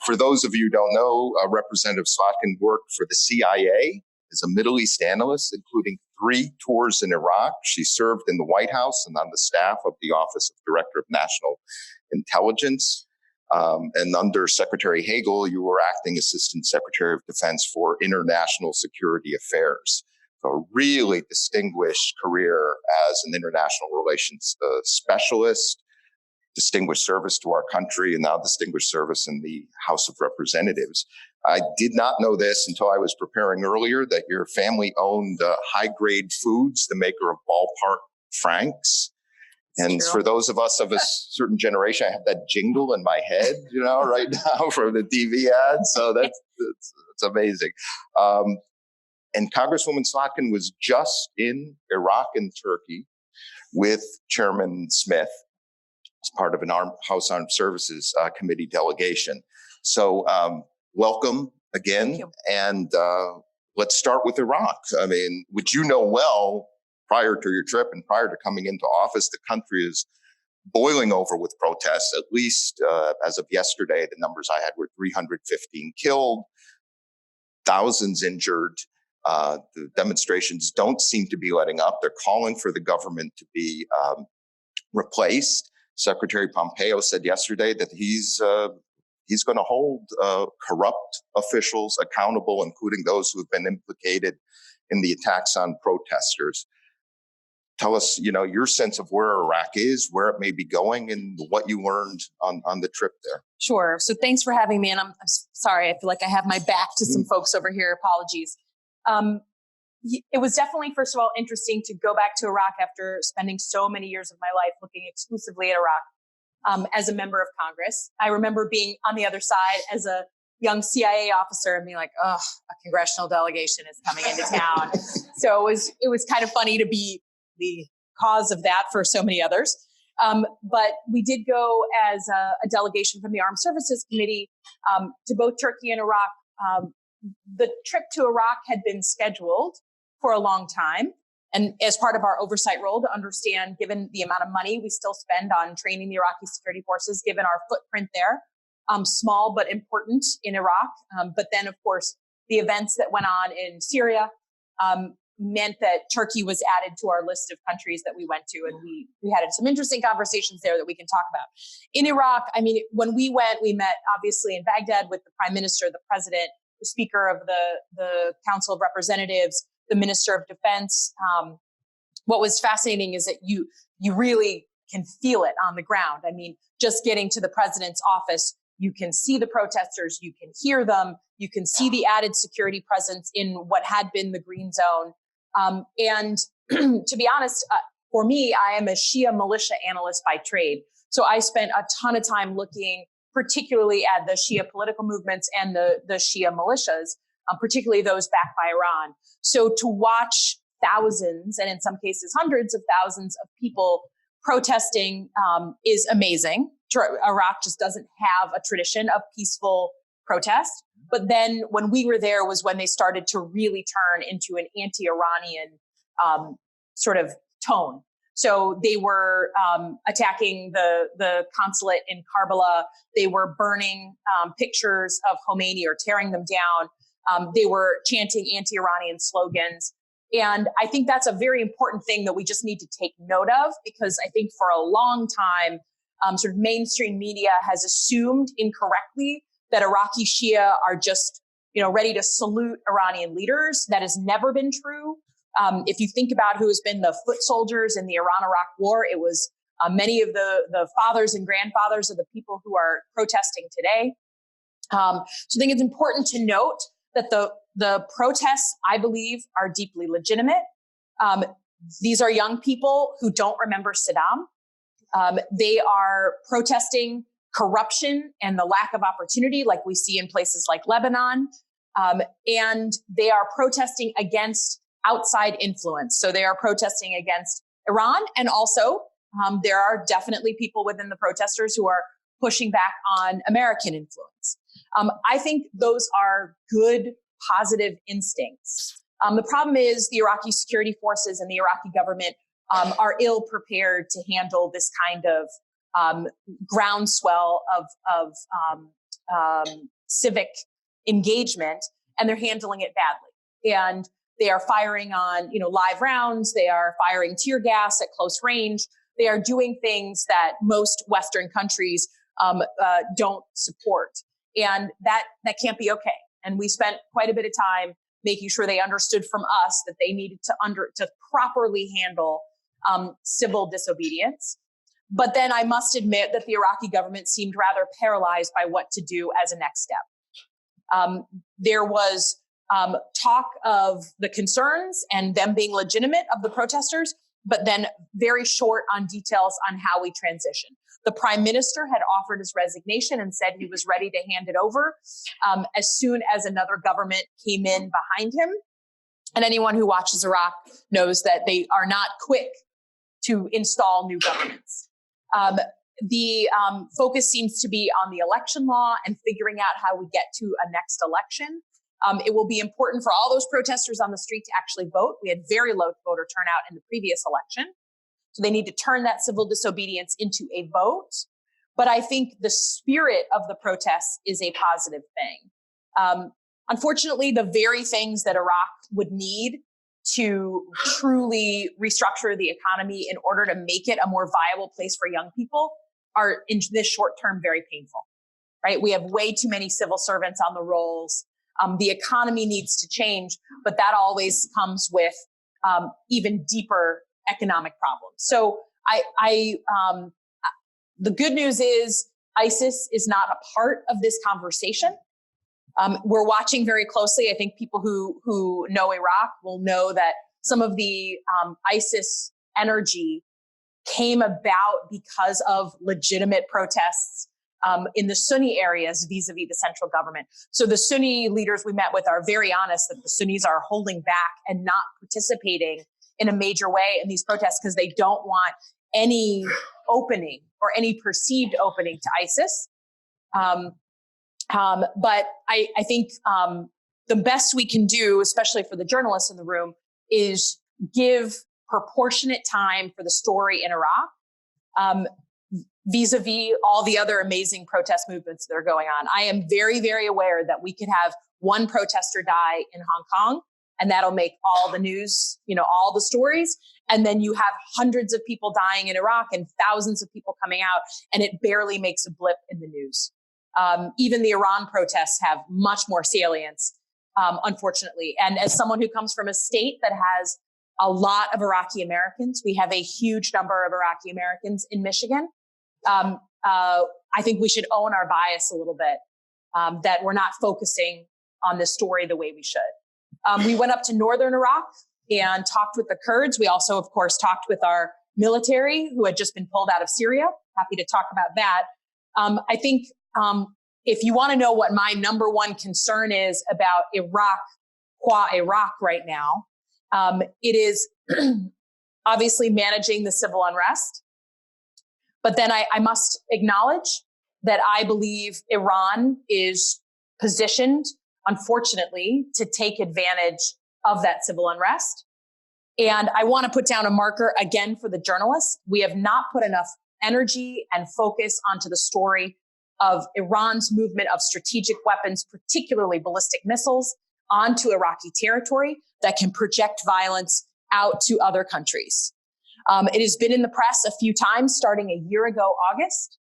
For those of you who don't know, Representative Slotkin worked for the CIA as a Middle East analyst, including 3 tours in Iraq. She served in the White House and on the staff of the Office of Director of National Intelligence. And under Secretary Hagel, you were acting Assistant Secretary of Defense for International Security Affairs. So a really distinguished career as an international relations specialist, distinguished service to our country, and now distinguished service in the House of Representatives. I did not know this until I was preparing earlier, that your family owned High Grade Foods, the maker of Ballpark Franks. And for those of us of a certain generation, I have that jingle in my head, right now from the TV ad. So that's amazing. And Congresswoman Slotkin was just in Iraq and Turkey with Chairman Smith as part of an House Armed Services Committee delegation. So welcome again. And let's start with Iraq. I mean, which you know well, prior to your trip and prior to coming into office, the country is boiling over with protests. At least as of yesterday, the numbers I had were 315 killed, thousands injured. The demonstrations don't seem to be letting up. They're calling for the government to be replaced. Secretary Pompeo said yesterday that he's going to hold corrupt officials accountable, including those who have been implicated in the attacks on protesters. Tell us, your sense of where Iraq is, where it may be going, and what you learned on the trip there. Sure. So thanks for having me. And I'm sorry, I feel like I have my back to some folks over here. Apologies. It was definitely, first of all, interesting to go back to Iraq after spending so many years of my life looking exclusively at Iraq as a member of Congress. I remember being on the other side as a young CIA officer and being like, oh, a congressional delegation is coming into town. So it was kind of funny to be the cause of that for so many others. But we did go as a delegation from the Armed Services Committee to both Turkey and Iraq. The trip to Iraq had been scheduled for a long time. And as part of our oversight role to understand, given the amount of money we still spend on training the Iraqi security forces, given our footprint there, small but important in Iraq. But then, of course, the events that went on in Syria meant that Turkey was added to our list of countries that we went to. And we had some interesting conversations there that we can talk about. In Iraq, I mean, when we went, we met obviously in Baghdad with the prime minister, the president, the speaker of the Council of Representatives, the minister of defense. What was fascinating is that you really can feel it on the ground. I mean, just getting to the president's office, you can see the protesters, you can hear them, you can see the added security presence in what had been the green zone. And to be honest, for me, I am a Shia militia analyst by trade. So I spent a ton of time looking particularly at the Shia political movements and the Shia militias, particularly those backed by Iran. So to watch thousands, and in some cases hundreds of thousands of people protesting is amazing. Iraq just doesn't have a tradition of peaceful protest. But then when we were there was when they started to really turn into an anti-Iranian sort of tone. So they were attacking the consulate in Karbala. They were burning pictures of Khomeini or tearing them down. They were chanting anti-Iranian slogans. And I think that's a very important thing that we just need to take note of, because I think for a long time, sort of mainstream media has assumed incorrectly that Iraqi Shia are just, ready to salute Iranian leaders. That has never been true. If you think about who has been the foot soldiers in the Iran-Iraq war, it was many of the fathers and grandfathers of the people who are protesting today. So I think it's important to note that the protests, I believe, are deeply legitimate. These are young people who don't remember Saddam. They are protesting corruption and the lack of opportunity like we see in places like Lebanon. And they are protesting against outside influence. So they are protesting against Iran. And also there are definitely people within the protesters who are pushing back on American influence. I think those are good, positive instincts. The problem is the Iraqi security forces and the Iraqi government are ill prepared to handle this kind of groundswell of civic engagement, and they're handling it badly. And they are firing on, live rounds. They are firing tear gas at close range. They are doing things that most Western countries don't support. And that can't be okay. And we spent quite a bit of time making sure they understood from us that they needed to properly handle civil disobedience. But then I must admit that the Iraqi government seemed rather paralyzed by what to do as a next step. There was talk of the concerns and them being legitimate of the protesters, but then very short on details on how we transition. The prime minister had offered his resignation and said he was ready to hand it over as soon as another government came in behind him. And anyone who watches Iraq knows that they are not quick to install new governments. The focus seems to be on the election law and figuring out how we get to a next election. It will be important for all those protesters on the street to actually vote. We had very low voter turnout in the previous election. So they need to turn that civil disobedience into a vote. But I think the spirit of the protests is a positive thing. Unfortunately, the very things that Iraq would need to truly restructure the economy in order to make it a more viable place for young people are in this short term very painful, right? We have way too many civil servants on the rolls. The economy needs to change, but that always comes with even deeper economic problems. So the good news is ISIS is not a part of this conversation. We're watching very closely. I think people who know Iraq will know that some of the ISIS energy came about because of legitimate protests in the Sunni areas vis-a-vis the central government. So the Sunni leaders we met with are very honest that the Sunnis are holding back and not participating in a major way in these protests because they don't want any opening or any perceived opening to ISIS. But I think the best we can do, especially for the journalists in the room, is give proportionate time for the story in Iraq vis-a-vis all the other amazing protest movements that are going on. I am very, very aware that we could have one protester die in Hong Kong, and that'll make all the news, all the stories. And then you have hundreds of people dying in Iraq and thousands of people coming out, and it barely makes a blip in the news. Even the Iran protests have much more salience, unfortunately. And as someone who comes from a state that has a lot of Iraqi Americans, we have a huge number of Iraqi Americans in Michigan. I think we should own our bias a little bit, that we're not focusing on this story the way we should. We went up to northern Iraq and talked with the Kurds. We also, of course, talked with our military who had just been pulled out of Syria. Happy to talk about that. I think if you want to know what my number one concern is about Iraq right now, it is obviously managing the civil unrest. But then I must acknowledge that I believe Iran is positioned, unfortunately, to take advantage of that civil unrest. And I want to put down a marker again for the journalists. We have not put enough energy and focus onto the story of Iran's movement of strategic weapons, particularly ballistic missiles, onto Iraqi territory that can project violence out to other countries. It has been in the press a few times starting a year ago, August.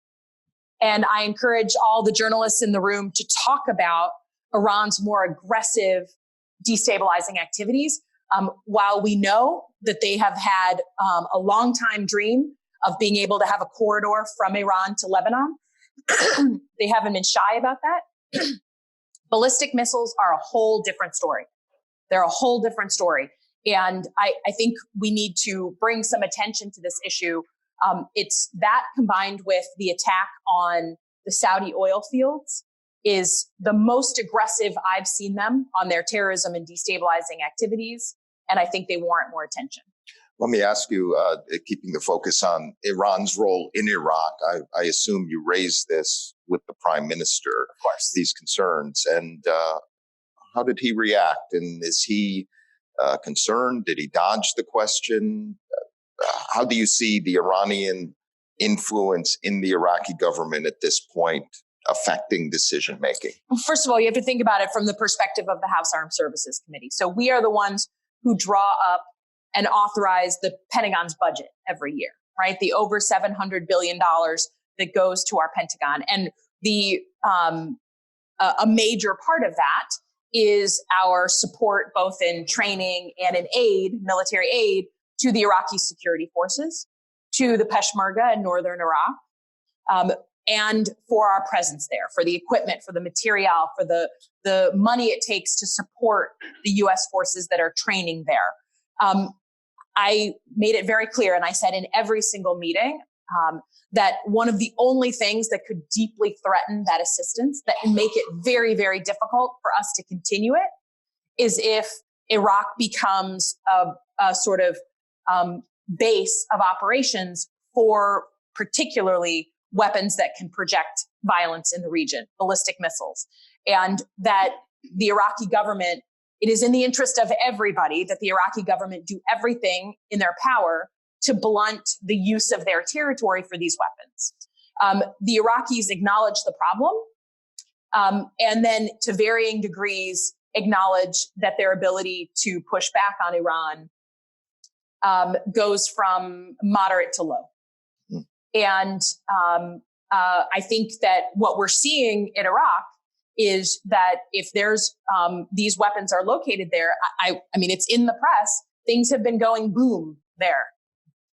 And I encourage all the journalists in the room to talk about Iran's more aggressive destabilizing activities. While we know that they have had a long time dream of being able to have a corridor from Iran to Lebanon, they haven't been shy about that. Ballistic missiles are a whole different story. They're a whole different story. And I think we need to bring some attention to this issue. It's that combined with the attack on the Saudi oil fields is the most aggressive I've seen them on their terrorism and destabilizing activities. And I think they warrant more attention. Let me ask you, keeping the focus on Iran's role in Iraq, I assume you raised this with the prime minister, of course, these concerns. And how did he react? And is he concerned? Did he dodge the question? How do you see the Iranian influence in the Iraqi government at this point affecting decision making? First of all, you have to think about it from the perspective of the House Armed Services Committee. So we are the ones who draw up and authorize the Pentagon's budget every year, right? The over $700 billion that goes to our Pentagon. And a major part of that is our support both in training and in aid, military aid, to the Iraqi security forces, to the Peshmerga in northern Iraq, and for our presence there, for the equipment, for the material, for the money it takes to support the U.S. forces that are training there. I made it very clear, and I said in every single meeting, that one of the only things that could deeply threaten that assistance, that can make it very, very difficult for us to continue it, is if Iraq becomes a sort of base of operations for particularly weapons that can project violence in the region, ballistic missiles. And that the Iraqi government, it is in the interest of everybody that the Iraqi government do everything in their power to blunt the use of their territory for these weapons. The Iraqis acknowledge the problem, and then to varying degrees acknowledge that their ability to push back on Iran goes from moderate to low. And I think that what we're seeing in Iraq is that if there's these weapons are located there, I mean, it's in the press, things have been going boom there.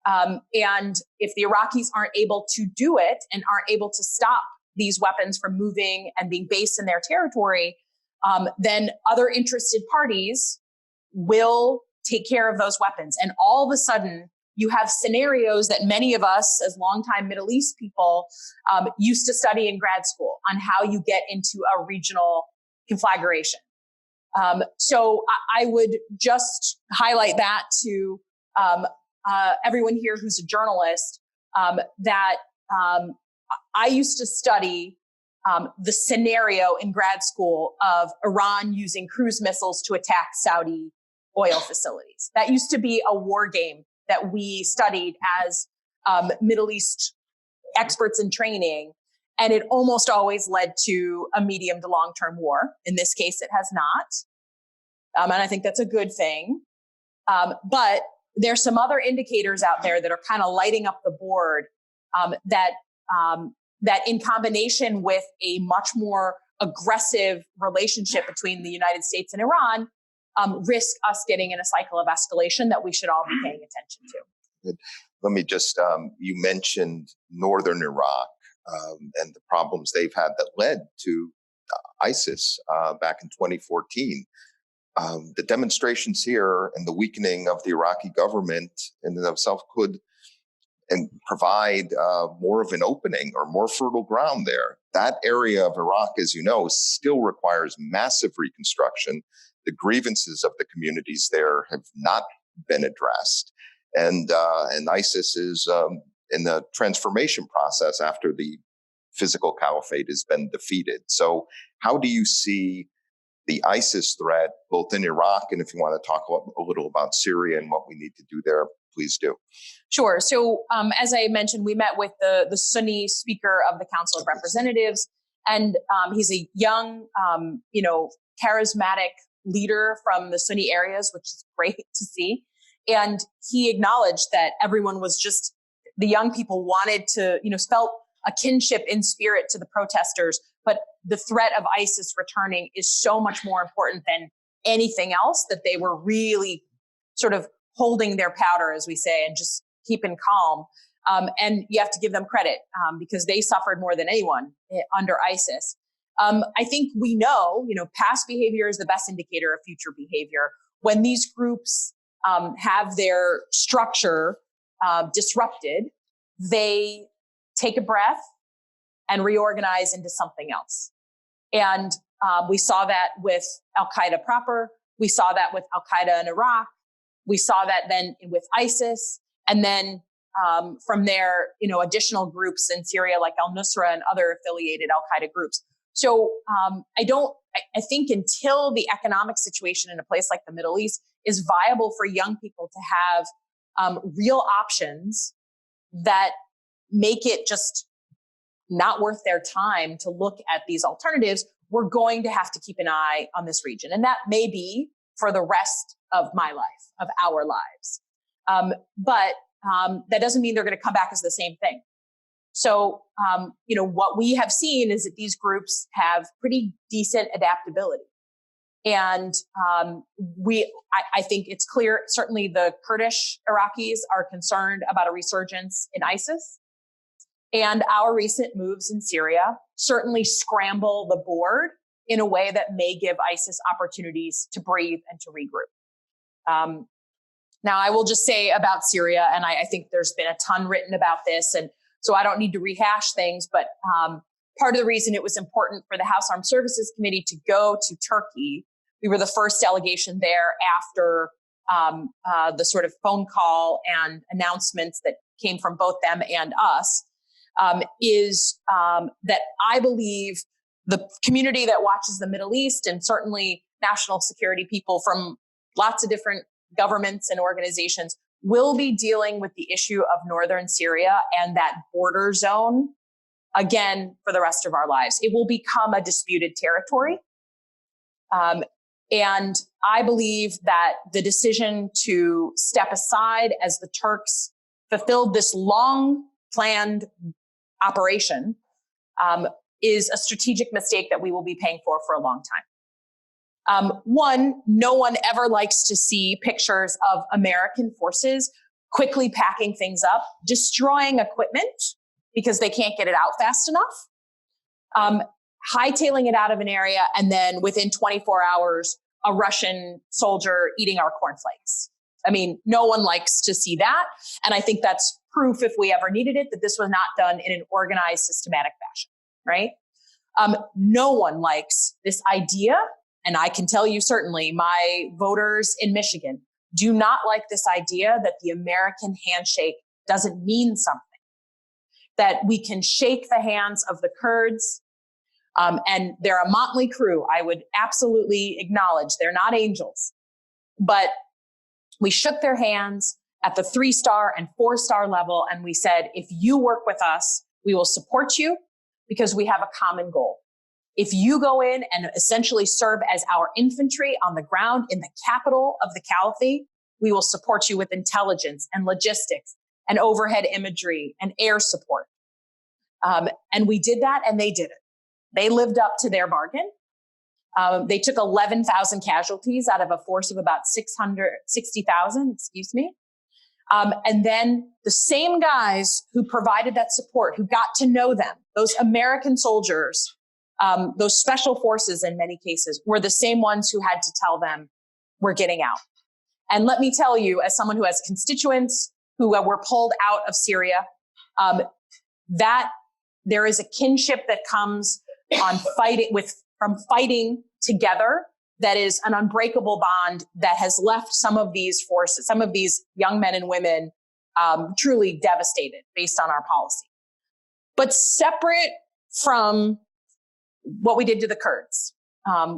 And if the Iraqis aren't able to do it and aren't able to stop these weapons from moving and being based in their territory, then other interested parties will take care of those weapons. And all of a sudden, you have scenarios that many of us as longtime Middle East people used to study in grad school on how you get into a regional conflagration. So I would just highlight that to everyone here who's a journalist, that I used to study the scenario in grad school of Iran using cruise missiles to attack Saudi oil facilities. That used to be a war game that we studied as Middle East experts in training. And it almost always led to a medium to long-term war. In this case, it has not. And I think that's a good thing. But there's some other indicators out there that are kind of lighting up the board that in combination with a much more aggressive relationship between the United States and Iran, risk us getting in a cycle of escalation that we should all be paying attention to. Let me just, you mentioned northern Iraq and the problems they've had that led to ISIS back in 2014. The demonstrations here and the weakening of the Iraqi government in and of itself could and provide more of an opening or more fertile ground there. That area of Iraq, as you know, still requires massive reconstruction. The grievances of the communities there have not been addressed. And ISIS is in the transformation process after the physical caliphate has been defeated. So how do you see the ISIS threat, both in Iraq, and if you want to talk a little about Syria and what we need to do there, please do. Sure. So as I mentioned, we met with the Sunni Speaker of the Council of Representatives, and he's a young, charismatic leader from the Sunni areas, which is great to see. And he acknowledged that everyone was just, the young people wanted to, felt a kinship in spirit to the protesters, but the threat of ISIS returning is so much more important than anything else that they were really sort of holding their powder, as we say, and just keeping calm. And you have to give them credit because they suffered more than anyone under ISIS. I think we know, past behavior is the best indicator of future behavior. When these groups have their structure disrupted, they take a breath and reorganize into something else. And we saw that with Al-Qaeda proper. We saw that with Al-Qaeda in Iraq. We saw that then with ISIS. And then from there, additional groups in Syria like al-Nusra and other affiliated Al-Qaeda groups. So I think until the economic situation in a place like the Middle East is viable for young people to have real options that make it just not worth their time to look at these alternatives, we're going to have to keep an eye on this region. And that may be for the rest of my life, of our lives. But that doesn't mean they're going to come back as the same thing. So, what we have seen is that these groups have pretty decent adaptability. And I think it's clear, certainly the Kurdish Iraqis are concerned about a resurgence in ISIS. And our recent moves in Syria certainly scramble the board in a way that may give ISIS opportunities to breathe and to regroup. Now, I will just say about Syria, and I think there's been a ton written about this, and so I don't need to rehash things, but part of the reason it was important for the House Armed Services Committee to go to Turkey, we were the first delegation there after the sort of phone call and announcements that came from both them and us, is that I believe the community that watches the Middle East, and certainly national security people from lots of different governments and organizations, will be dealing with the issue of northern Syria and that border zone again for the rest of our lives. It will become a disputed territory. And I believe that the decision to step aside as the Turks fulfilled this long planned operation is a strategic mistake that we will be paying for a long time. One, no one ever likes to see pictures of American forces quickly packing things up, destroying equipment because they can't get it out fast enough, hightailing it out of an area, and then within 24 hours, a Russian soldier eating our cornflakes. I mean, no one likes to see that. And I think that's proof, if we ever needed it, that this was not done in an organized, systematic fashion, right? No one likes this idea. And I can tell you, certainly, my voters in Michigan do not like this idea that the American handshake doesn't mean something, that we can shake the hands of the Kurds. And they're a motley crew. I would absolutely acknowledge they're not angels, but we shook their hands at the 3-star and 4-star level. And we said, if you work with us, we will support you because we have a common goal. If you go in and essentially serve as our infantry on the ground in the capital of the caliphate, we will support you with intelligence and logistics and overhead imagery and air support. And we did that, and they did it. They lived up to their bargain. They took 11,000 casualties out of a force of about 660,000, and then the same guys who provided that support, who got to know them, those American soldiers, those special forces in many cases, were the same ones who had to tell them, we're getting out. And let me tell you, as someone who has constituents who were pulled out of Syria, that there is a kinship that comes from fighting together that is an unbreakable bond that has left some of these forces, some of these young men and women truly devastated based on our policy. But separate from what we did to the Kurds,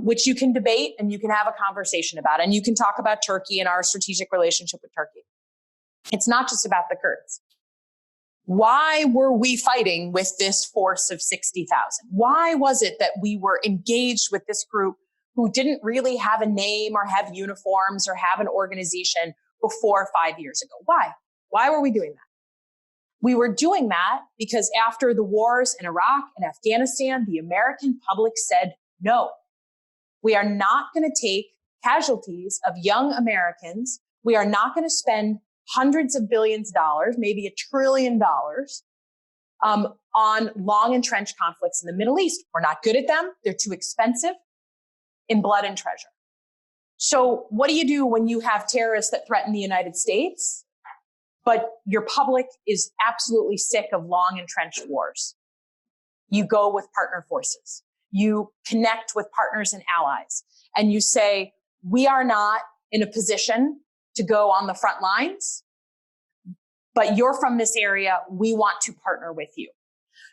which you can debate and you can have a conversation about, and you can talk about Turkey and our strategic relationship with Turkey. It's not just about the Kurds. Why were we fighting with this force of 60,000? Why was it that we were engaged with this group who didn't really have a name or have uniforms or have an organization before 5 years ago? Why? Why were we doing that? We were doing that because after the wars in Iraq and Afghanistan, the American public said, no, we are not going to take casualties of young Americans. We are not going to spend hundreds of billions of dollars, maybe $1 trillion, on long entrenched conflicts in the Middle East. We're not good at them. They're too expensive in blood and treasure. So what do you do when you have terrorists that threaten the United States, but your public is absolutely sick of long entrenched wars? You go with partner forces. You connect with partners and allies, and you say, we are not in a position to go on the front lines, but you're from this area. We want to partner with you.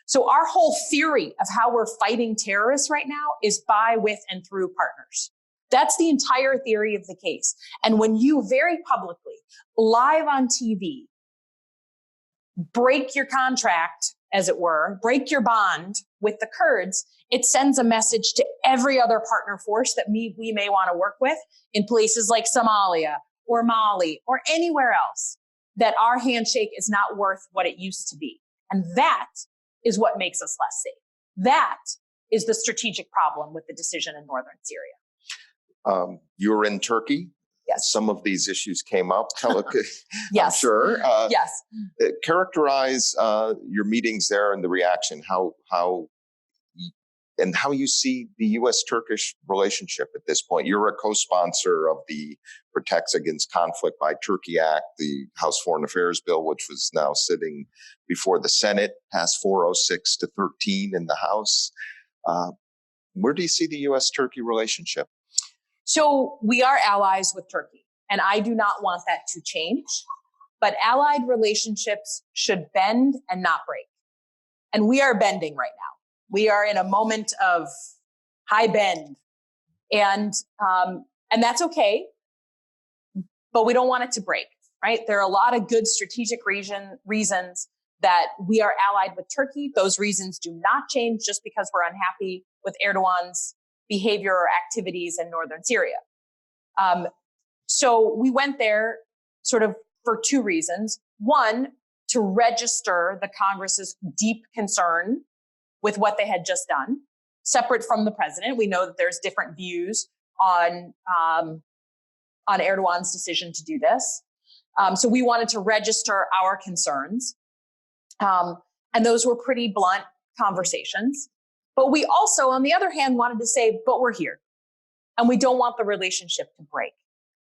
So our whole theory of how we're fighting terrorists right now is by, with, and through partners. That's the entire theory of the case. And when you very publicly, live on TV, break your contract as it were, break your bond with the Kurds, it sends a message to every other partner force that we may want to work with in places like Somalia or Mali or anywhere else, that our handshake is not worth what it used to be. And that is what makes us less safe. That is the strategic problem with the decision in northern Syria. You were in Turkey. Yes. Some of these issues came up. Yes. I'm sure. Yes. Characterize your meetings there and the reaction. How you see the U.S.-Turkish relationship at this point. You're a co-sponsor of the Protects Against Conflict by Turkey Act, the House Foreign Affairs Bill, which was now sitting before the Senate, passed 406 to 13 in the House. Where do you see the U.S.-Turkey relationship? So we are allies with Turkey, and I do not want that to change. But allied relationships should bend and not break. And we are bending right now. We are in a moment of high bend, and that's okay. But we don't want it to break, right? There are a lot of good strategic reasons that we are allied with Turkey. Those reasons do not change just because we're unhappy with Erdogan's behavior or activities in northern Syria. So we went there sort of for two reasons. One, to register the Congress's deep concern with what they had just done, separate from the president. We know that there's different views on Erdogan's decision to do this. So we wanted to register our concerns. And those were pretty blunt conversations. But we also, on the other hand, wanted to say, but we're here. And we don't want the relationship to break.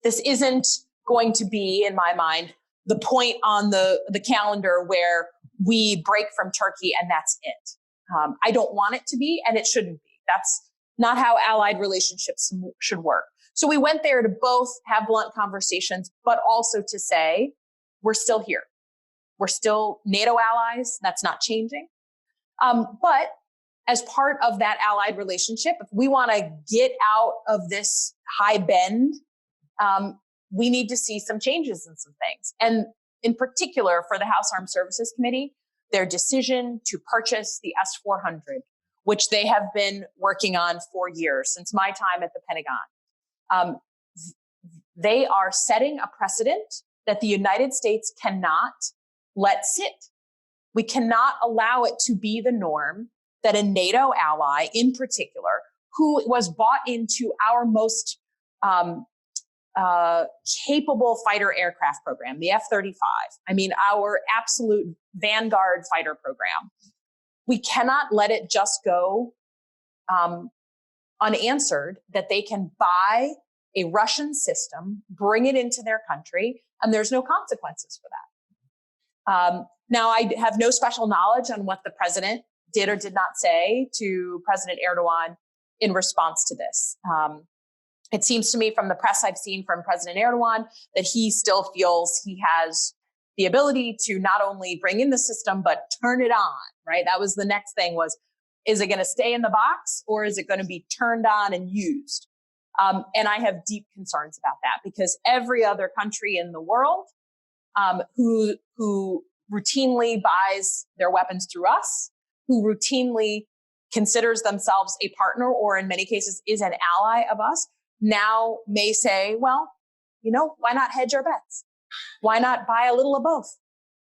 This isn't going to be, in my mind, the point on the calendar where we break from Turkey and that's it. I don't want it to be, and it shouldn't be. That's not how allied relationships should work. So we went there to both have blunt conversations, but also to say, we're still here. We're still NATO allies. That's not changing. But as part of that allied relationship, if we want to get out of this high bend, we need to see some changes in some things. And in particular, for the House Armed Services Committee, their decision to purchase the S-400, which they have been working on for years, since my time at the Pentagon. They are setting a precedent that the United States cannot let sit. We cannot allow it to be the norm that a NATO ally in particular, who was bought into our most capable fighter aircraft program, the F-35. I mean, our absolute vanguard fighter program. We cannot let it just go unanswered, that they can buy a Russian system, bring it into their country, and there's no consequences for that. Now, I have no special knowledge on what the president did or did not say to President Erdogan in response to this. It seems to me from the press I've seen from President Erdogan that he still feels he has the ability to not only bring in the system, but turn it on, right? That was the next thing was, is it going to stay in the box or is it going to be turned on and used? And I have deep concerns about that because every other country in the world who routinely buys their weapons through us, who routinely considers themselves a partner or in many cases is an ally of us, now may say, well, why not hedge our bets? Why not buy a little of both?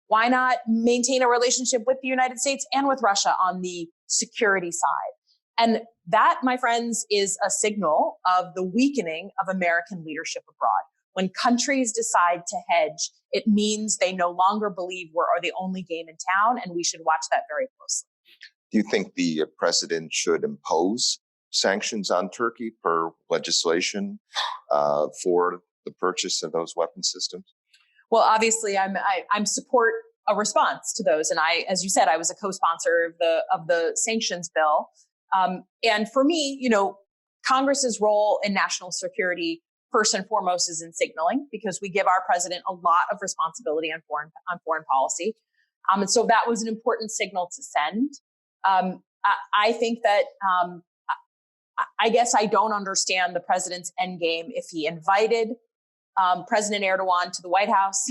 Why not maintain a relationship with the United States and with Russia on the security side? And that, my friends, is a signal of the weakening of American leadership abroad. When countries decide to hedge, it means they no longer believe we're the only game in town, and we should watch that very closely. Do you think the president should impose sanctions on Turkey per legislation for the purchase of those weapon systems? Well, obviously, I'm support a response to those, and as you said, I was a co-sponsor of the sanctions bill. And for me, Congress's role in national security first and foremost is in signaling, because we give our president a lot of responsibility on foreign policy, and so that was an important signal to send. I think that. I guess I don't understand the president's endgame if he invited President Erdogan to the White House,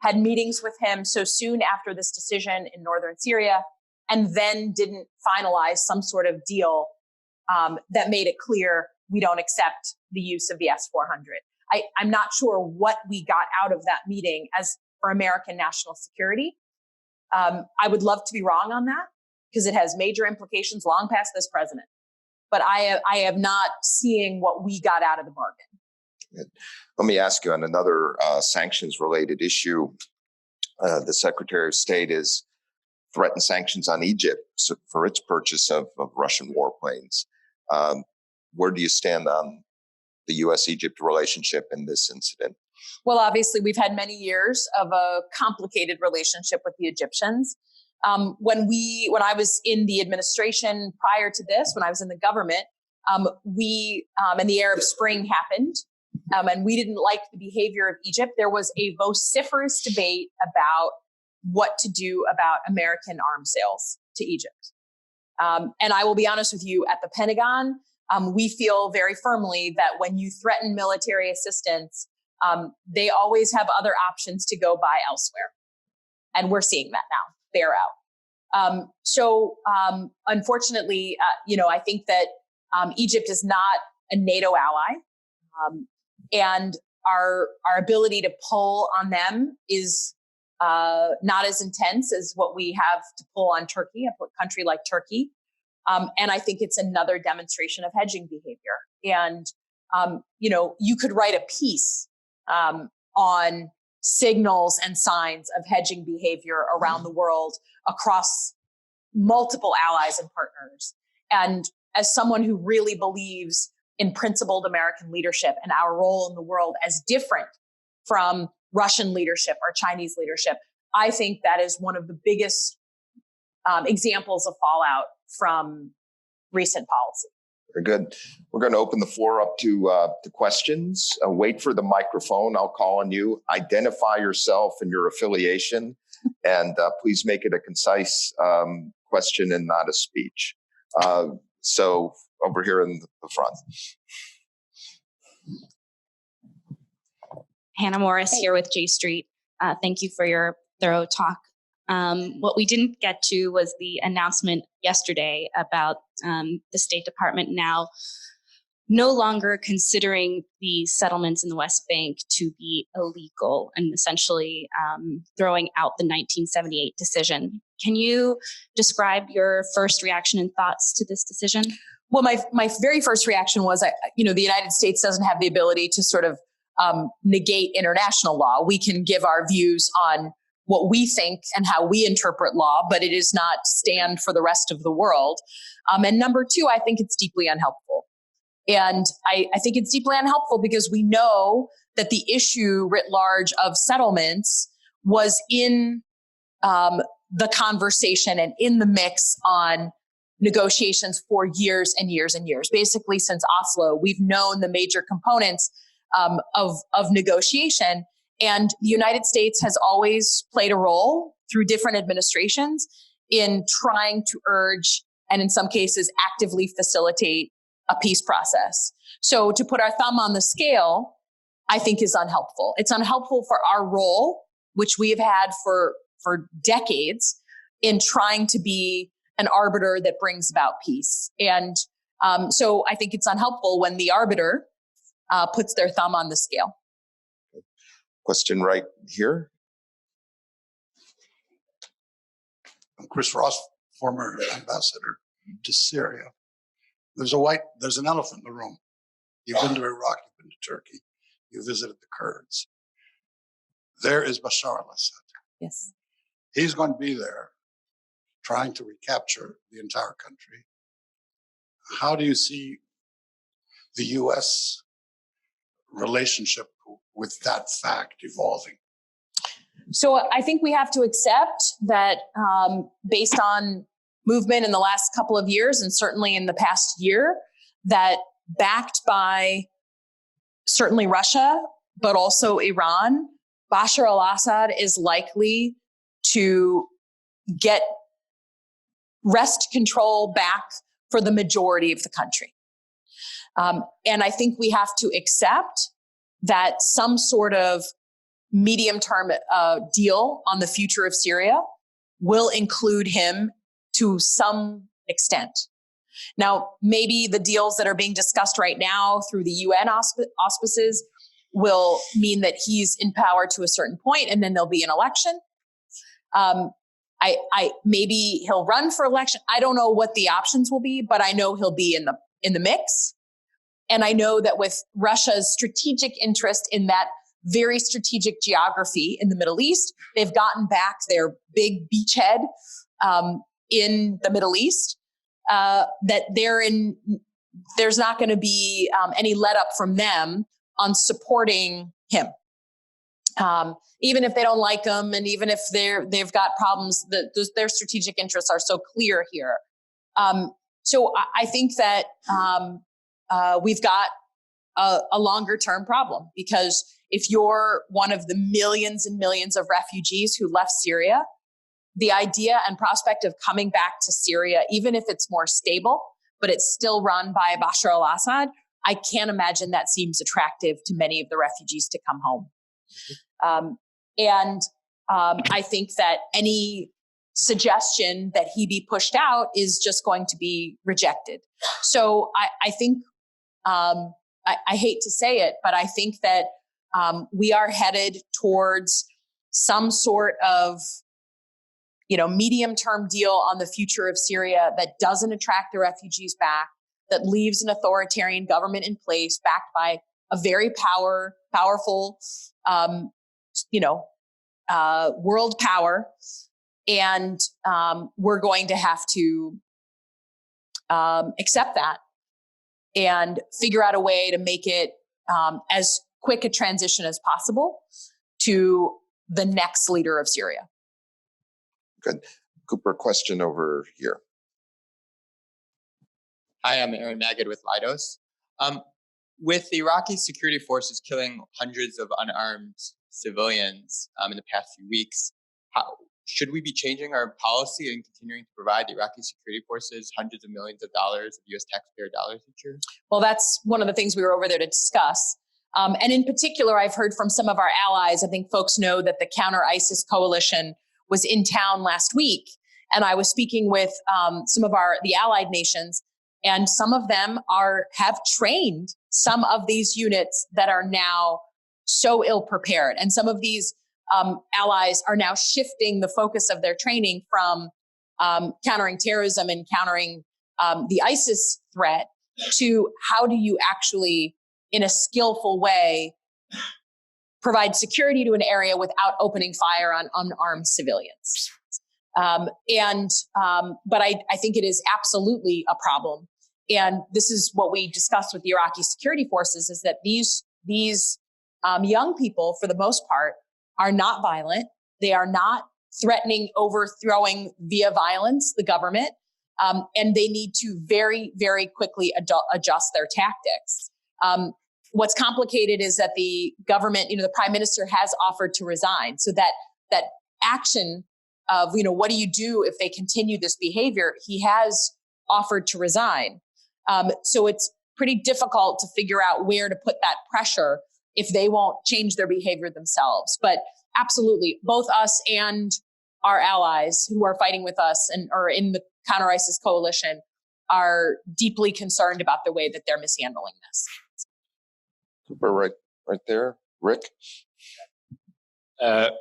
had meetings with him so soon after this decision in northern Syria, and then didn't finalize some sort of deal that made it clear we don't accept the use of the S-400. I'm not sure what we got out of that meeting as for American national security. I would love to be wrong on that because it has major implications long past this president. But I am not seeing what we got out of the bargain. Let me ask you on another sanctions-related issue. The Secretary of State has threatened sanctions on Egypt for its purchase of Russian warplanes. Where do you stand on the U.S.-Egypt relationship in this incident? Well, obviously, we've had many years of a complicated relationship with the Egyptians. When I was in the administration prior to this, when I was in the government, and the Arab Spring happened, and we didn't like the behavior of Egypt. There was a vociferous debate about what to do about American arms sales to Egypt. And I will be honest with you, at the Pentagon, we feel very firmly that when you threaten military assistance, they always have other options to go buy elsewhere. And we're seeing that now bear out. Unfortunately, I think that Egypt is not a NATO ally. And our ability to pull on them is not as intense as what we have to pull on Turkey, a country like Turkey. And I think it's another demonstration of hedging behavior. And, you could write a piece on signals and signs of hedging behavior around the world across multiple allies and partners. And as someone who really believes in principled American leadership and our role in the world as different from Russian leadership or Chinese leadership, I think that is one of the biggest examples of fallout from recent policy. Very good. We're going to open the floor up to questions. Wait for the microphone. I'll call on you. Identify yourself and your affiliation, and please make it a concise question and not a speech. So over here in the front. Hannah Morris here with J Street. Thank you for your thorough talk. What we didn't get to was the announcement yesterday about the State Department now no longer considering the settlements in the West Bank to be illegal and essentially throwing out the 1978 decision. Can you describe your first reaction and thoughts to this decision? Well, my very first reaction was, the United States doesn't have the ability to sort of negate international law. We can give our views on what we think and how we interpret law, but it is not stand for the rest of the world. And number two, I think it's deeply unhelpful. And I think it's deeply unhelpful because we know that the issue writ large of settlements was in the conversation and in the mix on negotiations for years and years and years. Basically, since Oslo, we've known the major components of negotiation. And the United States has always played a role through different administrations in trying to urge and in some cases actively facilitate a peace process. So to put our thumb on the scale, I think is unhelpful. It's unhelpful for our role, which we have had for decades in trying to be an arbiter that brings about peace. And so I think it's unhelpful when the arbiter puts their thumb on the scale. Question right here. I'm Chris Ross, former ambassador to Syria. There's an elephant in the room. You've been to Iraq, you've been to Turkey, you visited the Kurds. There is Bashar al-Assad. Yes. He's going to be there trying to recapture the entire country. How do you see the U.S. relationship with that fact evolving? So I think we have to accept that based on movement in the last couple of years and certainly in the past year, that backed by certainly Russia, but also Iran, Bashar al-Assad is likely to get wrest control back for the majority of the country. And I think we have to accept that some sort of medium-term deal on the future of Syria will include him to some extent. Now, maybe the deals that are being discussed right now through the UN auspices will mean that he's in power to a certain point, and then there'll be an election. Maybe he'll run for election. I don't know what the options will be, but I know he'll be in the mix. And I know that with Russia's strategic interest in that very strategic geography in the Middle East, they've gotten back their big beachhead in the Middle East. That there's not going to be any let up from them on supporting him. Even if they don't like him, and even if they've got problems, their strategic interests are so clear here. So I think that we've got a longer term problem, because if you're one of the millions and millions of refugees who left Syria, the idea and prospect of coming back to Syria, even if it's more stable, but it's still run by Bashar al-Assad, I can't imagine that seems attractive to many of the refugees to come home. I think that any suggestion that he be pushed out is just going to be rejected. So I think, I hate to say it, but I think that we are headed towards some sort of medium-term deal on the future of Syria that doesn't attract the refugees back, that leaves an authoritarian government in place backed by a very powerful, world power. And we're going to have to accept that and figure out a way to make it as quick a transition as possible to the next leader of Syria. Good. Cooper, question over here. Hi, I'm Aaron Magid with Lidos. With the Iraqi security forces killing hundreds of unarmed civilians in the past few weeks, should we be changing our policy and continuing to provide the Iraqi security forces hundreds of millions of dollars of U.S. taxpayer dollars each year? Well, that's one of the things we were over there to discuss. And in particular, I've heard from some of our allies. I think folks know that the counter-ISIS coalition was in town last week, and I was speaking with some of the allied nations, and some of them have trained some of these units that are now so ill prepared, and some of these allies are now shifting the focus of their training from countering terrorism and countering the ISIS threat to how do you actually, in a skillful way, provide security to an area without opening fire on unarmed civilians. But I think it is absolutely a problem. And this is what we discussed with the Iraqi security forces, is that these young people, for the most part, are not violent. They are not threatening overthrowing via violence the government. And they need to very, very quickly adjust their tactics. What's complicated is that the government, the prime minister has offered to resign. So that action of, what do you do if they continue this behavior? He has offered to resign. So it's pretty difficult to figure out where to put that pressure if they won't change their behavior themselves. But absolutely, both us and our allies who are fighting with us and are in the counter-ISIS coalition are deeply concerned about the way that they're mishandling this. Cooper, right there. Rick?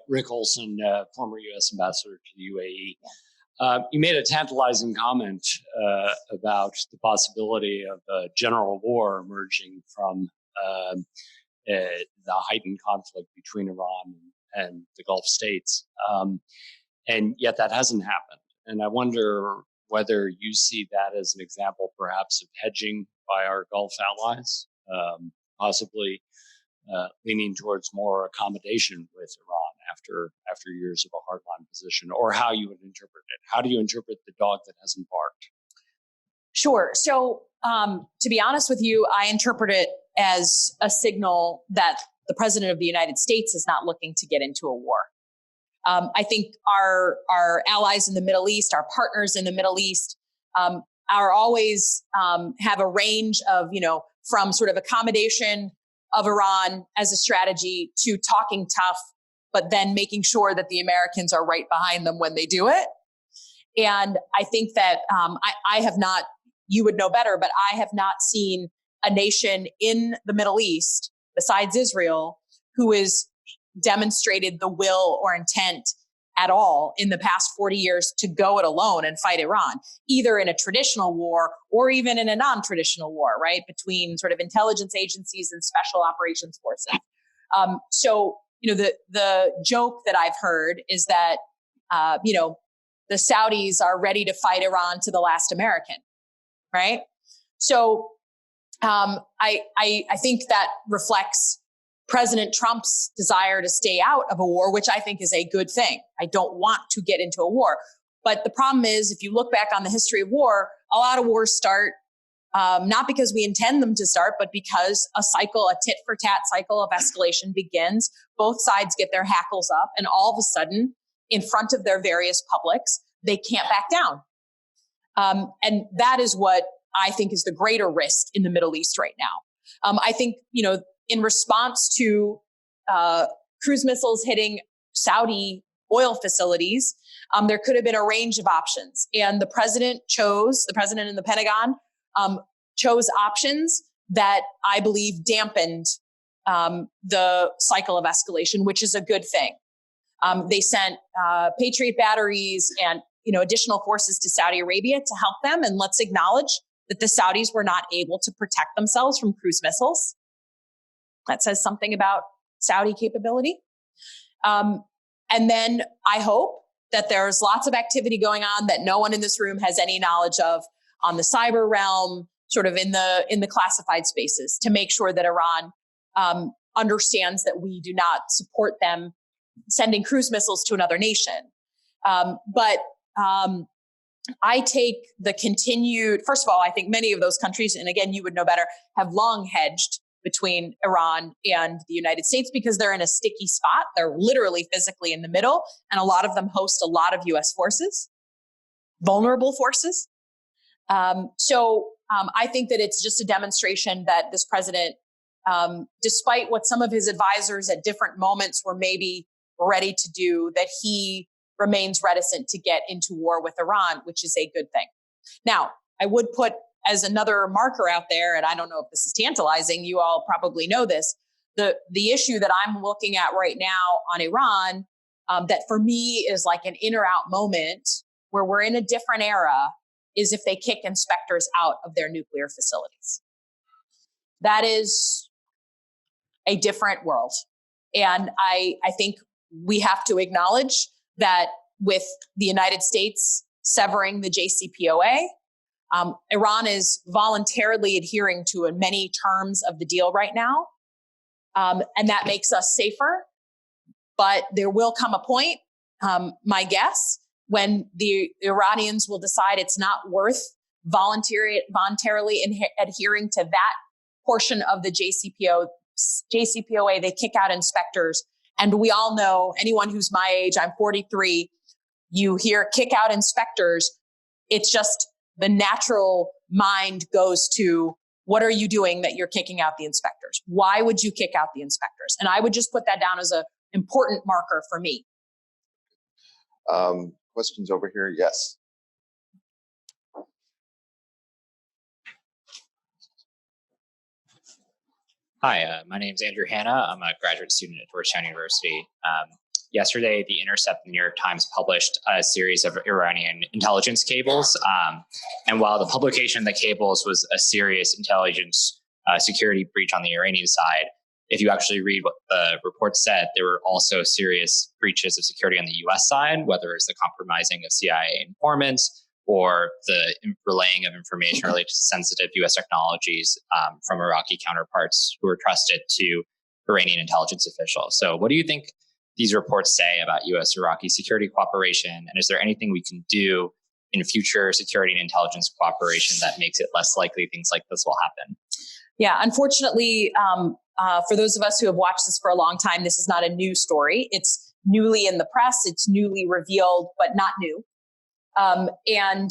Rick Olson, former U.S. ambassador to the UAE. You made a tantalizing comment about the possibility of a general war emerging from the heightened conflict between Iran and the Gulf states. And yet that hasn't happened. And I wonder whether you see that as an example, perhaps, of hedging by our Gulf allies, possibly leaning towards more accommodation with Iran after years of a hardline position, or how you would interpret it. How do you interpret the dog that hasn't barked? Sure. So to be honest with you, I interpret it as a signal that the president of the United States is not looking to get into a war. I think our allies in the Middle East, our partners in the Middle East, are always have a range of, from sort of accommodation of Iran as a strategy to talking tough, but then making sure that the Americans are right behind them when they do it. And I think that I have not, you would know better, but I have not seen a nation in the Middle East besides Israel who has demonstrated the will or intent at all in the past 40 years to go it alone and fight Iran, either in a traditional war or even in a non-traditional war, right? Between sort of intelligence agencies and special operations forces. So, the joke that I've heard is that, the Saudis are ready to fight Iran to the last American, right? So I think that reflects President Trump's desire to stay out of a war, which I think is a good thing. I don't want to get into a war. But the problem is, if you look back on the history of war, a lot of wars start not because we intend them to start, but because a tit for tat cycle of escalation begins. Both sides get their hackles up, and all of a sudden, in front of their various publics, they can't back down. And that is what I think is the greater risk in the Middle East right now. I think, in response to cruise missiles hitting Saudi oil facilities, there could have been a range of options. And the president and the Pentagon chose options that I believe dampened the cycle of escalation, which is a good thing. They sent Patriot batteries and additional forces to Saudi Arabia to help them. And let's acknowledge that the Saudis were not able to protect themselves from cruise missiles. That says something about Saudi capability. And then I hope that there's lots of activity going on that no one in this room has any knowledge of on the cyber realm, sort of in the classified spaces, to make sure that Iran understands that we do not support them sending cruise missiles to another nation. But I take the continued, first of all, I think many of those countries, and again, you would know better, have long hedged between Iran and the United States because they're in a sticky spot. They're literally physically in the middle, and a lot of them host a lot of US forces, vulnerable forces. So I think that it's just a demonstration that this president, despite what some of his advisors at different moments were maybe ready to do, that he remains reticent to get into war with Iran, which is a good thing. Now, I would put as another marker out there, and I don't know if this is tantalizing, you all probably know this, the issue that I'm looking at right now on Iran, that for me is like an in or out moment where we're in a different era, is if they kick inspectors out of their nuclear facilities. That is a different world. And I think we have to acknowledge that with the United States severing the JCPOA, Iran is voluntarily adhering to many terms of the deal right now. And that makes us safer. But there will come a point, my guess, when the Iranians will decide it's not worth voluntarily adhering to that portion of the JCPOA. They kick out inspectors. And we all know, anyone who's my age, I'm 43, you hear kick out inspectors. It's just the natural mind goes to, what are you doing that you're kicking out the inspectors? Why would you kick out the inspectors? And I would just put that down as an important marker for me. Questions over here? Yes. Hi, my name is Andrew Hanna. I'm a graduate student at Georgetown University. Yesterday, The Intercept and the New York Times published a series of Iranian intelligence cables. And while the publication of the cables was a serious intelligence security breach on the Iranian side, if you actually read what the report said, there were also serious breaches of security on the US side, whether it's the compromising of CIA informants or the relaying of information related to sensitive US technologies from Iraqi counterparts who were trusted to Iranian intelligence officials. So what do you think these reports say about US-Iraqi security cooperation? And is there anything we can do in future security and intelligence cooperation that makes it less likely things like this will happen? Yeah, unfortunately, for those of us who have watched this for a long time, this is not a new story. It's newly in the press. It's newly revealed, but not new. And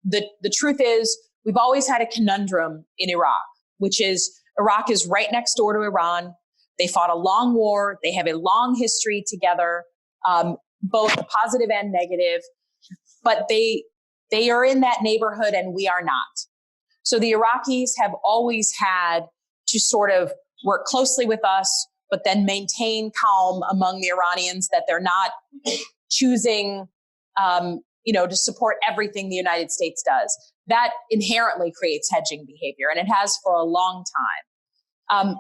the truth is, we've always had a conundrum in Iraq, which is Iraq is right next door to Iran. They fought a long war. They have a long history together, both positive and negative. but they are in that neighborhood and we are not. So the Iraqis have always had to sort of work closely with us, but then maintain calm among the Iranians that they're not choosing, to support everything the United States does. That inherently creates hedging behavior, and it has for a long time.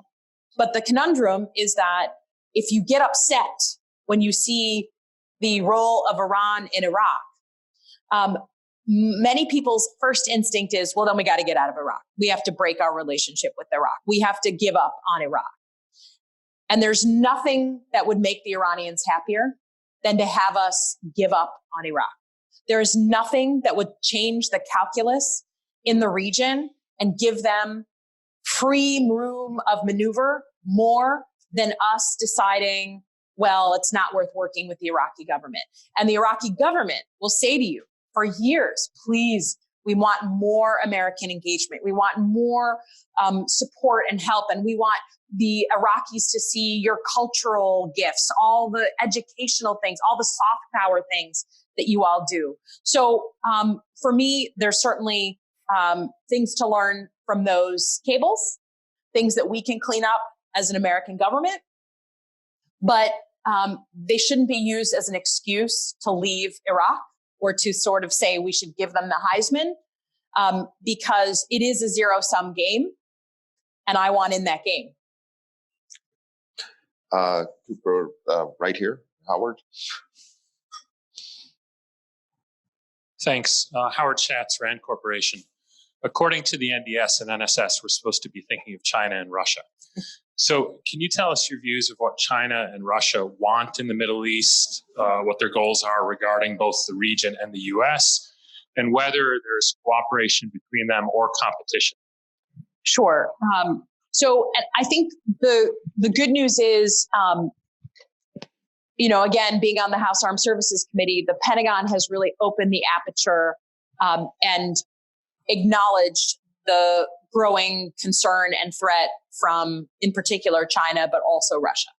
But the conundrum is that if you get upset when you see the role of Iran in Iraq, many people's first instinct is, well, then we got to get out of Iraq. We have to break our relationship with Iraq. We have to give up on Iraq. And there's nothing that would make the Iranians happier than to have us give up on Iraq. There is nothing that would change the calculus in the region and give them free room of maneuver more than us deciding, well, it's not worth working with the Iraqi government. And the Iraqi government will say to you for years, please, we want more American engagement. We want more support and help. And we want the Iraqis to see your cultural gifts, all the educational things, all the soft power things that you all do. So for me, there's certainly things to learn from those cables, things that we can clean up as an American government, but they shouldn't be used as an excuse to leave Iraq or to sort of say we should give them the Heisman, because it is a zero-sum game, and I want in that game. Cooper, right here, Howard. Thanks. Howard Schatz, Rand Corporation. According to the NDS and NSS, we're supposed to be thinking of China and Russia. So can you tell us your views of what China and Russia want in the Middle East, what their goals are regarding both the region and the US, and whether there's cooperation between them or competition? Sure. So I think the good news is, again, being on the House Armed Services Committee, the Pentagon has really opened the aperture and acknowledged the growing concern and threat from, in particular, China, but also Russia.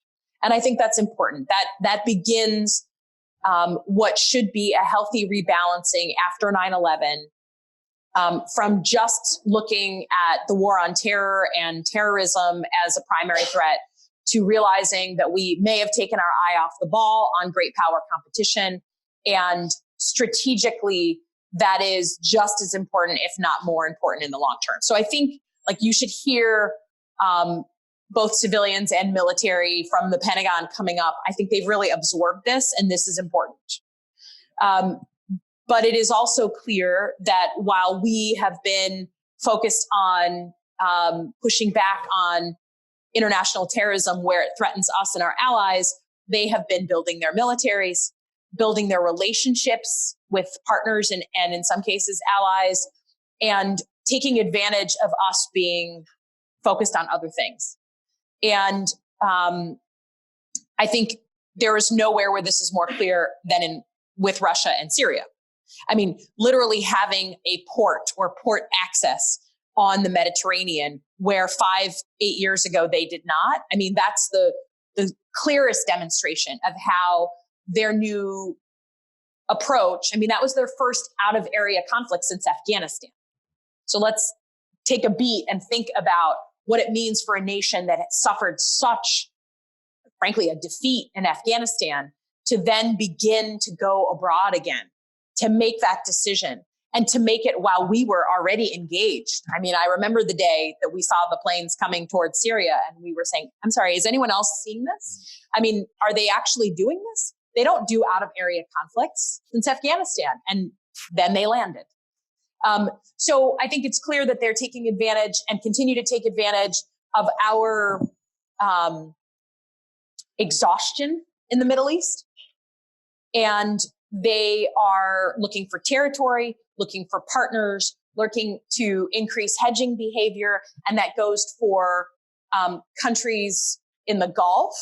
And I think that's important. That begins what should be a healthy rebalancing after 9/11, from just looking at the war on terror and terrorism as a primary threat to realizing that we may have taken our eye off the ball on great power competition, and strategically that is just as important, if not more important in the long term. So I think you should hear both civilians and military from the Pentagon coming up. I think they've really absorbed this, and this is important. But it is also clear that while we have been focused on pushing back on international terrorism where it threatens us and our allies, they have been building their militaries, building their relationships with partners and in some cases allies, and taking advantage of us being focused on other things. And I think there is nowhere where this is more clear than with Russia and Syria. I mean, literally having a port or port access on the Mediterranean where 5-8 years ago they did not. I mean, that's the clearest demonstration of how their new approach, that was their first out of area conflict since Afghanistan. So let's take a beat and think about what it means for a nation that had suffered such, frankly, a defeat in Afghanistan to then begin to go abroad again, to make that decision and to make it while we were already engaged. I remember the day that we saw the planes coming towards Syria and we were saying, I'm sorry, is anyone else seeing this? Are they actually doing this? They don't do out of area conflicts since Afghanistan, and then they landed. So I think it's clear that they're taking advantage and continue to take advantage of our exhaustion in the Middle East. And they are looking for territory, looking for partners, looking to increase hedging behavior. And that goes for countries in the Gulf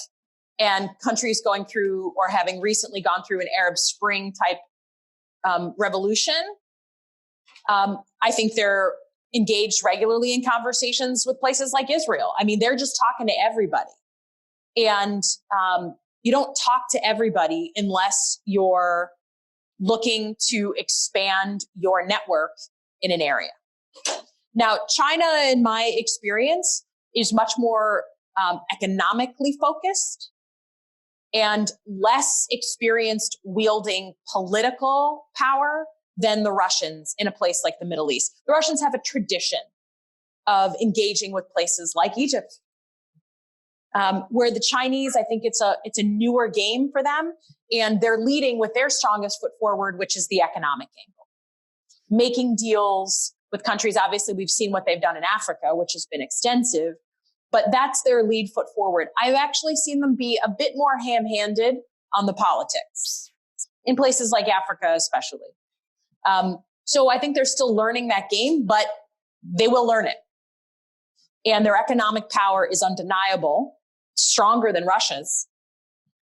and countries going through or having recently gone through an Arab Spring type revolution. I think they're engaged regularly in conversations with places like Israel. They're just talking to everybody. And you don't talk to everybody unless you're looking to expand your network in an area. Now, China, in my experience, is much more economically focused and less experienced wielding political power than the Russians in a place like the Middle East. The Russians have a tradition of engaging with places like Egypt, where the Chinese, I think it's a newer game for them, and they're leading with their strongest foot forward, which is the economic angle. Making deals with countries, obviously we've seen what they've done in Africa, which has been extensive, but that's their lead foot forward. I've actually seen them be a bit more ham-handed on the politics, in places like Africa especially. So I think they're still learning that game, but they will learn it. And their economic power is undeniable, stronger than Russia's.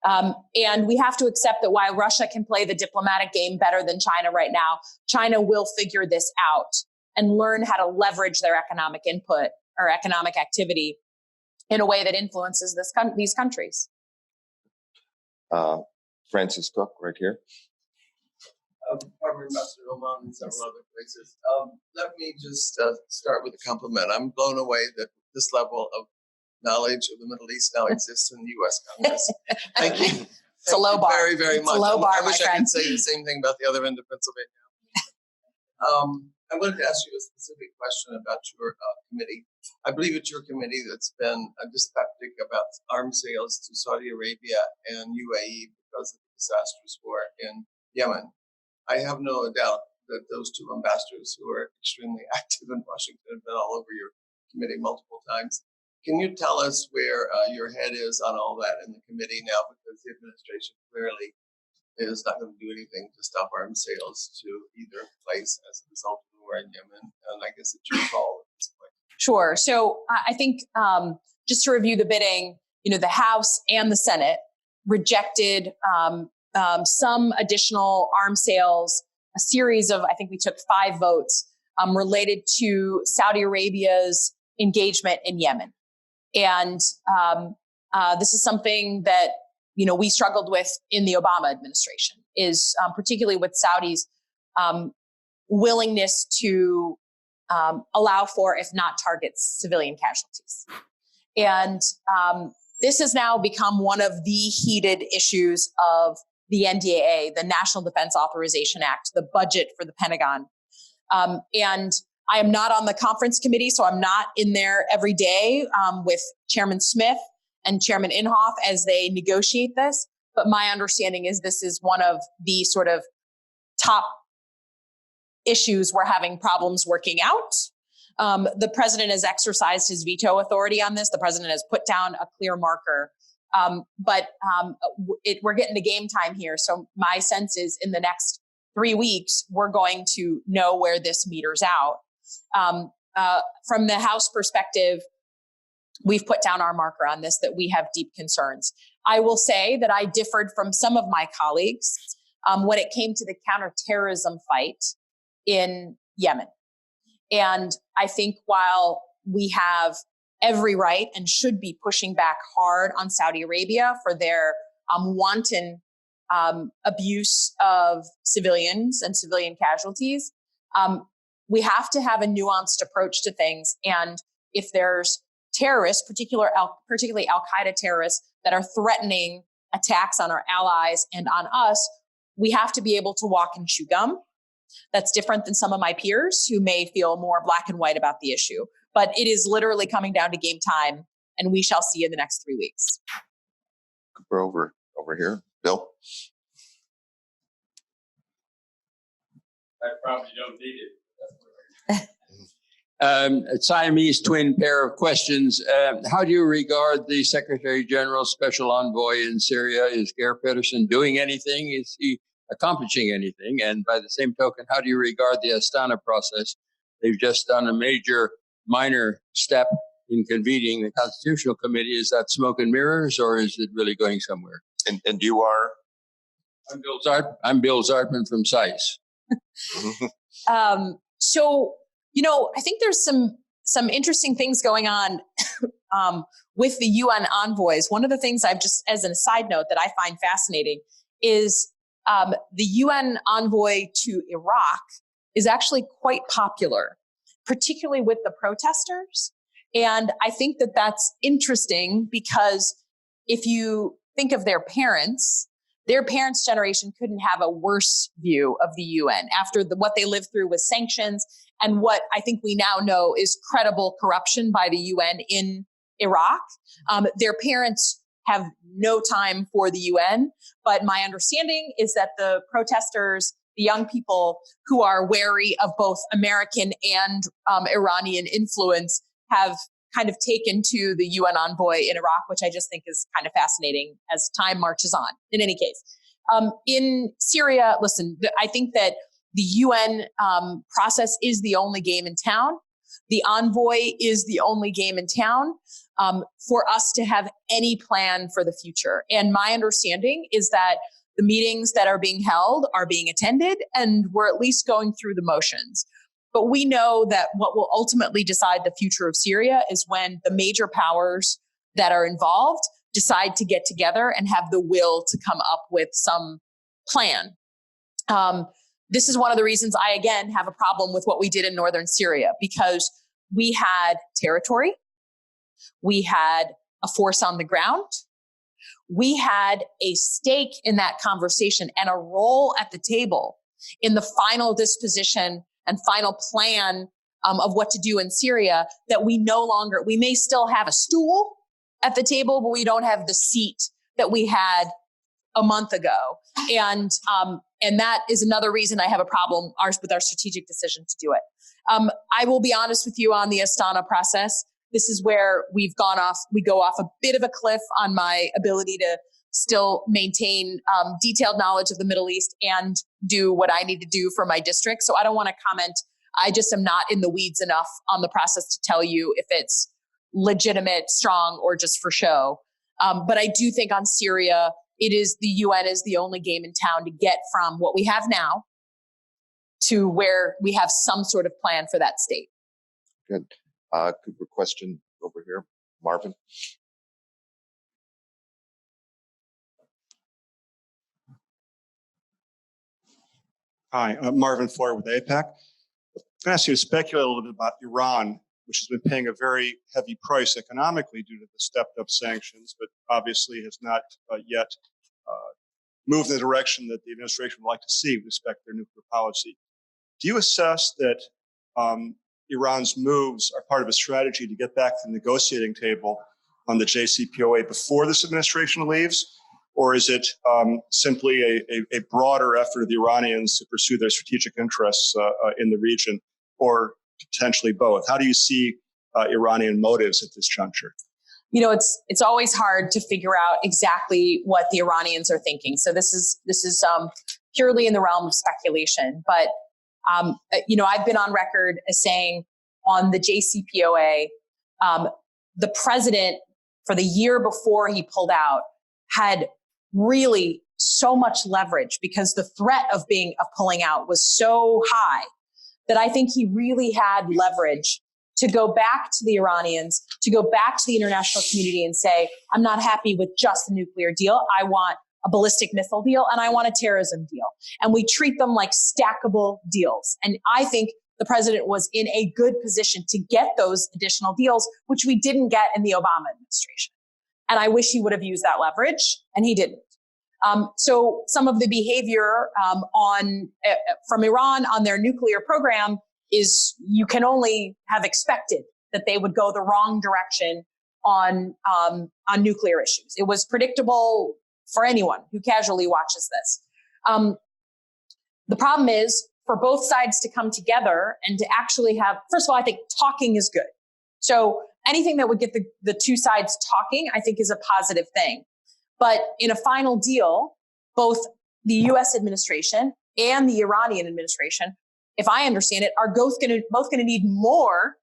And we have to accept that while Russia can play the diplomatic game better than China right now, China will figure this out and learn how to leverage their economic input or economic activity in a way that influences these countries. Francis Cook, right here. Former Ambassador Oman and several other places. Let me just start with a compliment. I'm blown away that this level of knowledge of the Middle East now exists in the U.S. Congress. Thank you. It's a low bar. Very, very It's much. a low bar, I wish my I friend. could say the same thing about the other end of Pennsylvania. I wanted to ask you a specific question about your committee. I believe it's your committee that's been dyspeptic about arms sales to Saudi Arabia and UAE because of the disastrous war in Yemen. I have no doubt that those two ambassadors who are extremely active in Washington have been all over your committee multiple times. Can you tell us where your head is on all that in the committee now? Because the administration clearly is not going to do anything to stop arms sales to either place as a result of the war in Yemen. And I guess it's your call at this point. Sure. So I think just to review the bidding, the House and the Senate rejected some additional arms sales, a series of, I think we took 5 votes related to Saudi Arabia's engagement in Yemen. And this is something that, we struggled with in the Obama administration, is particularly with Saudi's willingness to allow for, if not targets, civilian casualties. And this has now become one of the heated issues of the NDAA, the National Defense Authorization Act, the budget for the Pentagon. And I am not on the conference committee, so I'm not in there every day with Chairman Smith and Chairman Inhofe as they negotiate this. But my understanding is this is one of the sort of top issues we're having problems working out. The president has exercised his veto authority on this. The president has put down a clear marker. But we're getting to game time here. So my sense is in the next 3 weeks, we're going to know where this meters out. From the House perspective, we've put down our marker on this, that we have deep concerns. I will say that I differed from some of my colleagues when it came to the counterterrorism fight in Yemen. And I think while we have every right and should be pushing back hard on Saudi Arabia for their wanton abuse of civilians and civilian casualties, we have to have a nuanced approach to things. And if there's terrorists, particularly Al-Qaeda terrorists, that are threatening attacks on our allies and on us, we have to be able to walk and chew gum. That's different than some of my peers who may feel more black and white about the issue. But it is literally coming down to game time, and we shall see in the next 3 weeks. We're over here. Bill? I probably don't need it. A Siamese twin pair of questions. How do you regard the Secretary General's special envoy in Syria? Is Geir Pedersen doing anything? Is he accomplishing anything? And by the same token, how do you regard the Astana process? They've just done a minor step in convening the Constitutional Committee. Is that smoke and mirrors, or is it really going somewhere? And you are? I'm Bill Zartman from SAIS. So, I think there's some interesting things going on with the UN envoys. One of the things I've just, as a side note, that I find fascinating is the UN envoy to Iraq is actually quite popular, particularly with the protesters. And I think that that's interesting because if you think of their parents' generation couldn't have a worse view of the UN after what they lived through with sanctions and what I think we now know is credible corruption by the UN in Iraq. Their parents have no time for the UN, but my understanding is that the protesters, the young people who are wary of both American and Iranian influence, have kind of taken to the UN envoy in Iraq, which I just think is kind of fascinating as time marches on. In any case, in Syria, listen, I think that the UN process is the only game in town. The envoy is the only game in town for us to have any plan for the future. And my understanding is that the meetings that are being held are being attended, and we're at least going through the motions. But we know that what will ultimately decide the future of Syria is when the major powers that are involved decide to get together and have the will to come up with some plan. This is one of the reasons I, again, have a problem with what we did in northern Syria, because we had territory, we had a force on the ground, we had a stake in that conversation and a role at the table in the final disposition and final plan of what to do in Syria, that we may still have a stool at the table, but we don't have the seat that we had a month ago. And that is another reason I have a problem with our strategic decision to do it. I will be honest with you on the Astana process. This is where we go off a bit of a cliff on my ability to still maintain detailed knowledge of the Middle East and do what I need to do for my district. So I don't want to comment. I just am not in the weeds enough on the process to tell you if it's legitimate, strong, or just for show. But I do think on Syria, the UN is the only game in town to get from what we have now to where we have some sort of plan for that state. Good. Good question over here. Marvin. Hi, I'm Marvin Floyer with APAC. I'm going to ask you to speculate a little bit about Iran, which has been paying a very heavy price economically due to the stepped up sanctions, but obviously has not yet moved in the direction that the administration would like to see with respect to their nuclear policy. Do you assess that Iran's moves are part of a strategy to get back to the negotiating table on the JCPOA before this administration leaves? Or is it simply a broader effort of the Iranians to pursue their strategic interests in the region, or potentially both? How do you see Iranian motives at this juncture? You know, it's always hard to figure out exactly what the Iranians are thinking. So this is purely in the realm of speculation. But I've been on record as saying on the JCPOA, the president, for the year before he pulled out, had really so much leverage because the threat of pulling out was so high that I think he really had leverage to go back to the Iranians, to go back to the international community and say, I'm not happy with just the nuclear deal. I want a ballistic missile deal and I want a terrorism deal. And we treat them like stackable deals. And I think the president was in a good position to get those additional deals, which we didn't get in the Obama administration. And I wish he would have used that leverage, and he didn't. So some of the behavior from Iran on their nuclear program is you can only have expected that they would go the wrong direction on nuclear issues. It was predictable for anyone who casually watches this. The problem is for both sides to come together and to actually have, first of all, I think talking is good. So anything that would get the two sides talking, I think, is a positive thing. But in a final deal, both the U.S. administration and the Iranian administration, if I understand it, are both going to need more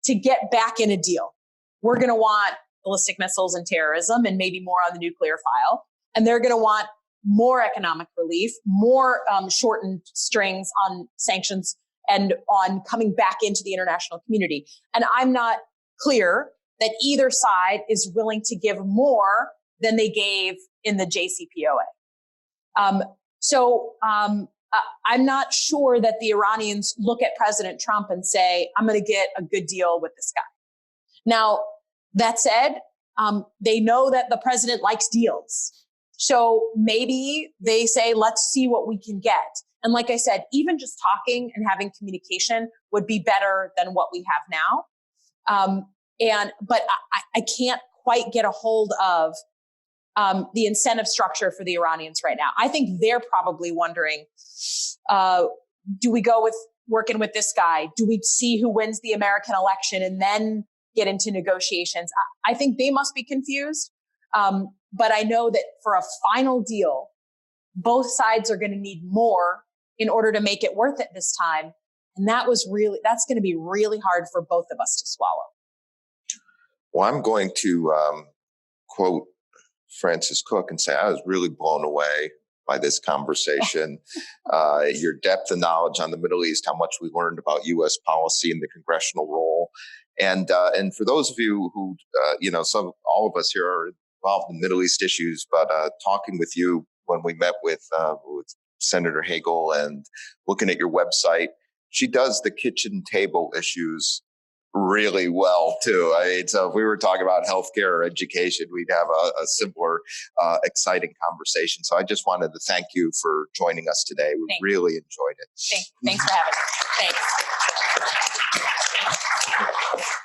to get back in a deal. We're going to want ballistic missiles and terrorism and maybe more on the nuclear file. And they're going to want more economic relief, more shortened strings on sanctions and on coming back into the international community. And I'm not clear that either side is willing to give more than they gave in the JCPOA. So I'm not sure that the Iranians look at President Trump and say, I'm going to get a good deal with this guy. Now, that said, they know that the president likes deals. So maybe they say, let's see what we can get. And like I said, even just talking and having communication would be better than what we have now. But I can't quite get a hold of the incentive structure for the Iranians right now. I think they're probably wondering, do we go with working with this guy? Do we see who wins the American election and then get into negotiations? I think they must be confused. But I know that for a final deal, both sides are going to need more in order to make it worth it this time. And that's going to be really hard for both of us to swallow. Well, I'm going to quote Francis Cook and say I was really blown away by this conversation. Your depth of knowledge on the Middle East, how much we learned about U.S. policy and the congressional role. And for those of you who, all of us here are involved in Middle East issues, but talking with you when we met with Senator Hagel and looking at your website, she does the kitchen table issues really well too. I mean, so if we were talking about healthcare or education, we'd have a simpler, exciting conversation. So I just wanted to thank you for joining us today. We really enjoyed it. Thanks for having me. Thanks.